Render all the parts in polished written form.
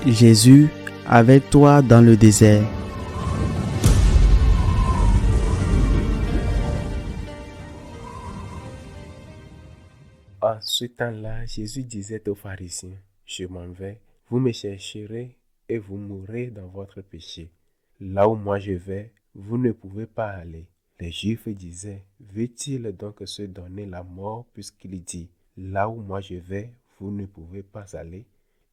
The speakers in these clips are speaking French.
Jésus, avec toi dans le désert. En ce temps-là, Jésus disait aux pharisiens, je m'en vais, vous me chercherez et vous mourrez dans votre péché. Là où moi je vais, vous ne pouvez pas aller. Les Juifs disaient, veut-il donc se donner la mort puisqu'il dit, là où moi je vais, vous ne pouvez pas aller?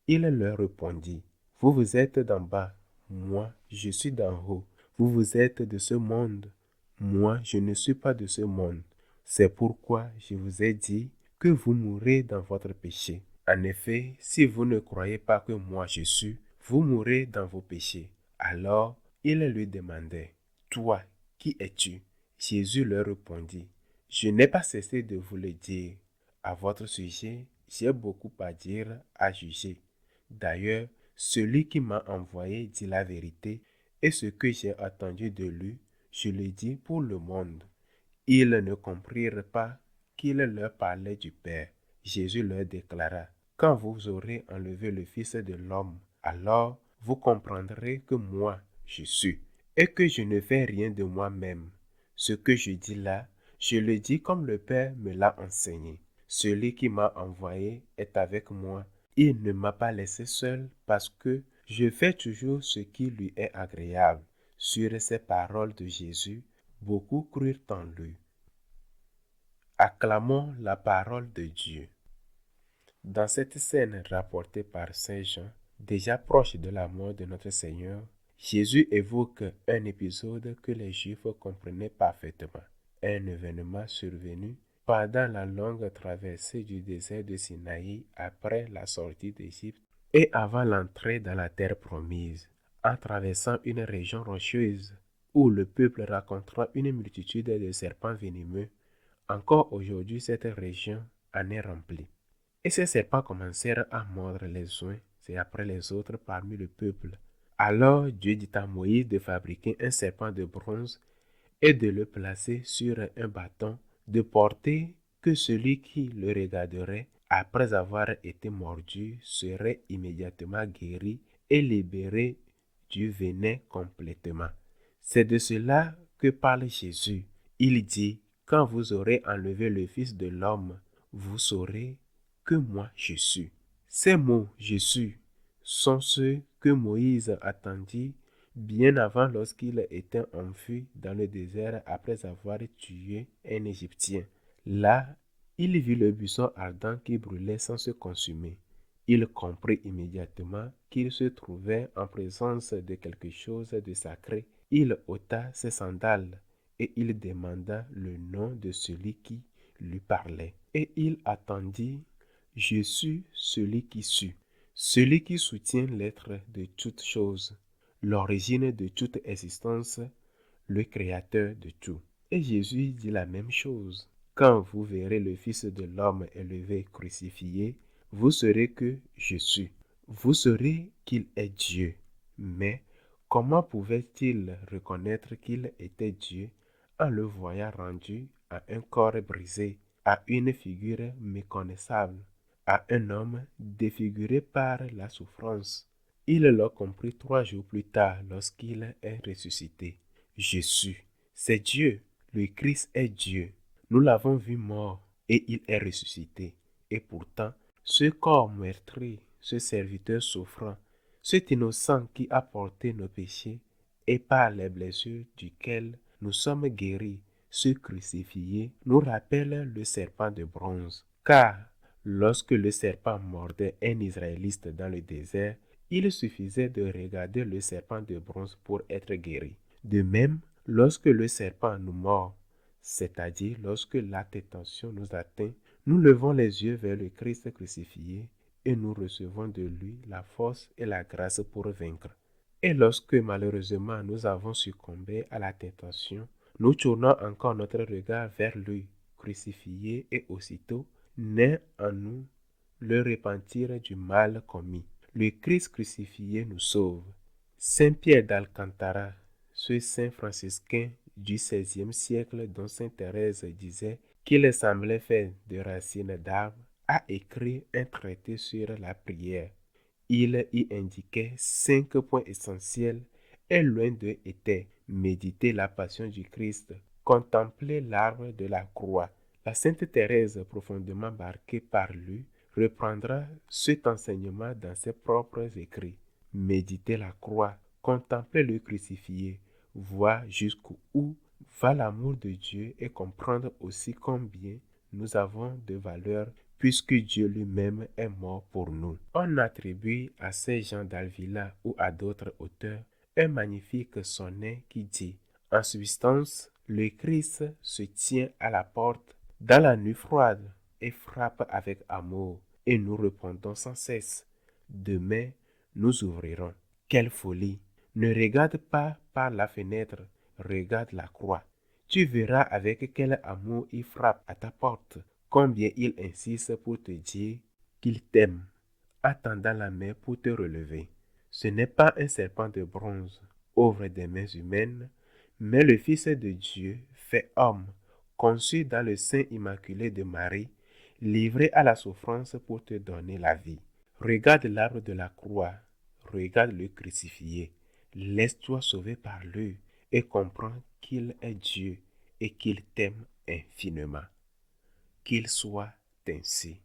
Il leur répondit, vous êtes d'en bas, moi je suis d'en haut. Vous êtes de ce monde, moi je ne suis pas de ce monde. C'est pourquoi je vous ai dit que vous mourrez dans votre péché. En effet, si vous ne croyez pas que moi je suis, vous mourrez dans vos péchés. Alors, ils lui demandaient, toi, qui es-tu? Jésus leur répondit, je n'ai pas cessé de vous le dire. À votre sujet, j'ai beaucoup à dire, à juger. D'ailleurs, celui qui m'a envoyé dit la vérité, et ce que j'ai entendu de lui, je le dis pour le monde. Ils ne comprirent pas qu'il leur parlait du Père. Jésus leur déclara, quand vous aurez enlevé le Fils de l'homme, alors vous comprendrez que moi, je suis, et que je ne fais rien de moi-même. Ce que je dis là, je le dis comme le Père me l'a enseigné. Celui qui m'a envoyé est avec moi. Il ne m'a pas laissé seul parce que je fais toujours ce qui lui est agréable. Sur ces paroles de Jésus, beaucoup crurent en lui. Acclamons la parole de Dieu. Dans cette scène rapportée par Saint Jean, déjà proche de la mort de notre Seigneur, Jésus évoque un épisode que les Juifs comprenaient parfaitement, un événement survenu pendant la longue traversée du désert de Sinaï après la sortie d'Égypte et avant l'entrée dans la terre promise, en traversant une région rocheuse où le peuple rencontra une multitude de serpents venimeux. Encore aujourd'hui, cette région en est remplie. Et ces serpents commencèrent à mordre les uns et après les autres parmi le peuple. Alors Dieu dit à Moïse de fabriquer un serpent de bronze et de le placer sur un bâton, de porter que celui qui le regarderait après avoir été mordu serait immédiatement guéri et libéré du venin complètement. C'est de cela que parle Jésus. Il dit, quand vous aurez enlevé le Fils de l'homme, vous saurez que moi je suis. Ces mots je suis sont ceux que Moïse attendit bien avant lorsqu'il était enfui dans le désert après avoir tué un Égyptien. Là, il vit le buisson ardent qui brûlait sans se consumer. Il comprit immédiatement qu'il se trouvait en présence de quelque chose de sacré. Il ôta ses sandales et il demanda le nom de celui qui lui parlait. Et il attendit, je suis celui qui sut, celui qui soutient l'être de toutes choses, l'origine de toute existence, le créateur de tout. Et Jésus dit la même chose. Quand vous verrez le Fils de l'homme élevé crucifié, vous saurez que je suis. Vous saurez qu'il est Dieu. Mais comment pouvait-il reconnaître qu'il était Dieu en le voyant rendu à un corps brisé, à une figure méconnaissable, à un homme défiguré par la souffrance? Il l'a compris 3 jours plus tard lorsqu'il est ressuscité. Jésus, c'est Dieu. Le Christ est Dieu. Nous l'avons vu mort et il est ressuscité. Et pourtant, ce corps meurtri, ce serviteur souffrant, cet innocent qui a porté nos péchés et par les blessures duquel nous sommes guéris, ce crucifié nous rappelle le serpent de bronze. Car lorsque le serpent mordait un Israélite dans le désert, il suffisait de regarder le serpent de bronze pour être guéri. De même, lorsque le serpent nous mord, c'est-à-dire lorsque la tentation nous atteint, nous levons les yeux vers le Christ crucifié et nous recevons de lui la force et la grâce pour vaincre. Et lorsque malheureusement nous avons succombé à la tentation, nous tournons encore notre regard vers lui crucifié et aussitôt naît en nous le repentir du mal commis. Le Christ crucifié nous sauve. Saint Pierre d'Alcantara, ce saint franciscain du XVIe siècle dont sainte Thérèse disait qu'il semblait fait de racines d'arbres, a écrit un traité sur la prière. Il y indiquait 5 points essentiels et l'un d'eux était méditer la passion du Christ, contempler l'arbre de la croix. La Sainte Thérèse, profondément marquée par lui, reprendra cet enseignement dans ses propres écrits. Méditer la croix, contempler le crucifié, voir jusqu'où va l'amour de Dieu et comprendre aussi combien nous avons de valeur puisque Dieu lui-même est mort pour nous. On attribue à Saint Jean d'Alvila ou à d'autres auteurs un magnifique sonnet qui dit « En substance, le Christ se tient à la porte dans la nuit froide et frappe avec amour, et nous répondons sans cesse. Demain, nous ouvrirons. Quelle folie! Ne regarde pas par la fenêtre, regarde la croix. Tu verras avec quel amour il frappe à ta porte, combien il insiste pour te dire qu'il t'aime, attendant la main pour te relever. Ce n'est pas un serpent de bronze, œuvre des mains humaines, mais le Fils de Dieu fait homme, conçu dans le sein immaculé de Marie, livré à la souffrance pour te donner la vie. Regarde l'arbre de la croix, regarde le crucifié, laisse-toi sauver par lui et comprends qu'il est Dieu et qu'il t'aime infiniment. Qu'il soit ainsi.